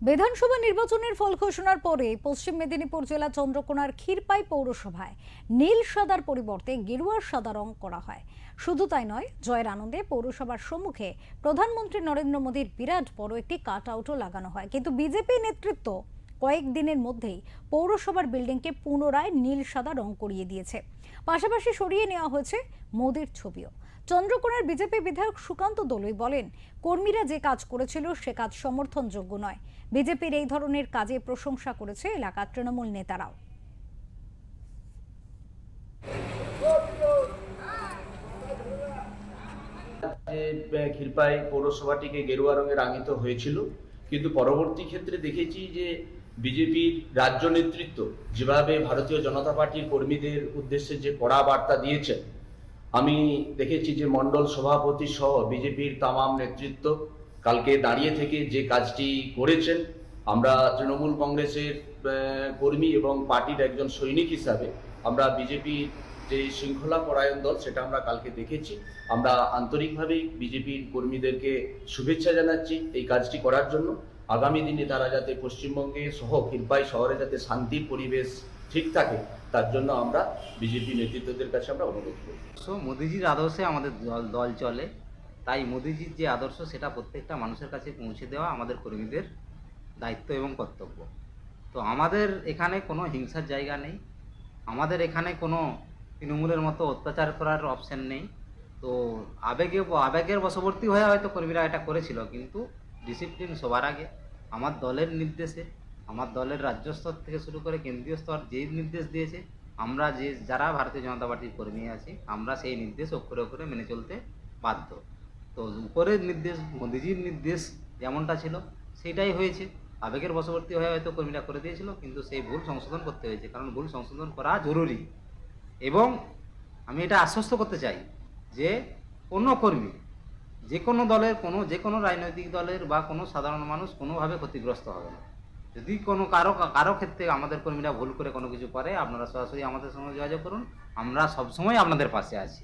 বিধানসভা নির্বাচনের ফল ঘোষণার পরে পশ্চিম মেদিনীপুর জেলা চন্দ্রকোনার ক্ষীরপাই পৌরসভায় নীল সাদার পরিবর্তে গেরুয়া সাদা রং করা হয়। শুধু তাই নয়, জয়ের আনন্দে পৌরসভার সম্মুখে প্রধানমন্ত্রী নরেন্দ্র মোদীর বিরাট বড় একটি কাট আউটও লাগানো হয়। কিন্তু বিজেপি নেতৃত্ব কয়েকদিনের মধ্যেই পৌরসভার বিল্ডিংকে পুনরায় নীল সাদা রং করিয়ে দিয়েছে। পাশাপাশি সরিয়ে নেওয়া হয়েছে মোদীর ছবিও। চন্দ্রকোনার বিজেপি বিধায়ক সুকান্ত দলুই বলেন, কর্মীরা যে কাজ করেছিল সে কাজ সমর্থনযোগ্য নয়। বিজেপির এই ধরনের কাজে প্রশংসা করেছে এলাকার তৃণমূল নেতারাও। ক্ষীরপাই পৌরসভাটিকে গেরুয়া রঙে রাঙিত হয়েছিল, কিন্তু পরবর্তী ক্ষেত্রে দেখেছি যে বিজেপির রাজ্য নেতৃত্ব যেভাবে ভারতীয় জনতা পার্টির কর্মীদের উদ্দেশ্যে যে কড়া বার্তা দিয়েছেন, আমি দেখেছি যে মণ্ডল সভাপতি সহ বিজেপির তামাম নেতৃত্ব কালকে দাঁড়িয়ে থেকে যে কাজটি করেছেন। আমরা তৃণমূল কংগ্রেসের কর্মী এবং পার্টির একজন সৈনিক হিসাবে আমরা বিজেপির যে শৃঙ্খলা পরায়ণ দল সেটা আমরা কালকে দেখেছি। আমরা আন্তরিকভাবেই বিজেপির কর্মীদেরকে শুভেচ্ছা জানাচ্ছি এই কাজটি করার জন্য। আগামী দিনে তারা যাতে পশ্চিমবঙ্গে সহ ক্ষীরপাই শহরে যাতে শান্তির পরিবেশ ঠিক থাকে, তার জন্য আমরা বিজেপি নেতৃত্বদের কাছে আমরা অনুরোধ করি। মোদিজির আদর্শে আমাদের দল চলে, তাই মোদিজির যে আদর্শ সেটা প্রত্যেকটা মানুষের কাছে পৌঁছে দেওয়া আমাদের কর্মীদের দায়িত্ব এবং কর্তব্য। তো আমাদের এখানে কোনো হিংসার জায়গা নেই, আমাদের এখানে কোনো তৃণমূলের মতো অত্যাচার করার অপশন নেই। তো আবেগের বশবর্তী হয়ে হয়তো কর্মীরা এটা করেছিল, কিন্তু ডিসিপ্লিন সবার আগে। আমার দলের নির্দেশে, আমার দলের রাজ্য স্তর থেকে শুরু করে কেন্দ্রীয় স্তর যেই নির্দেশ দিয়েছে, আমরা যারা ভারতীয় জনতা পার্টির কর্মী আছি, আমরা সেই নির্দেশ অক্ষরে অক্ষরে মেনে চলতে বাধ্য। তো উপরের নির্দেশ, মোদিজির নির্দেশ যেমনটা ছিল সেইটাই হয়েছে। আবেগের বশবর্তী হয়ে হয়তো কর্মীরা করে দিয়েছিল, কিন্তু সেই ভুল সংশোধন করতে হয়েছে, কারণ ভুল সংশোধন করা জরুরি। এবং আমি এটা আশ্বস্ত করতে চাই যে কোনো কর্মী, যে কোনো দলের, যে কোনো রাজনৈতিক দলের বা কোনো সাধারণ মানুষ কোনোভাবে ক্ষতিগ্রস্ত হবে না। যদি কোনো কারো ক্ষেত্রে আমাদের কর্মীরা ভুল করে কোনো কিছু করে, আপনারা সরাসরি আমাদের সঙ্গে যোগাযোগ করুন, আমরা সবসময় আপনাদের পাশে আছি।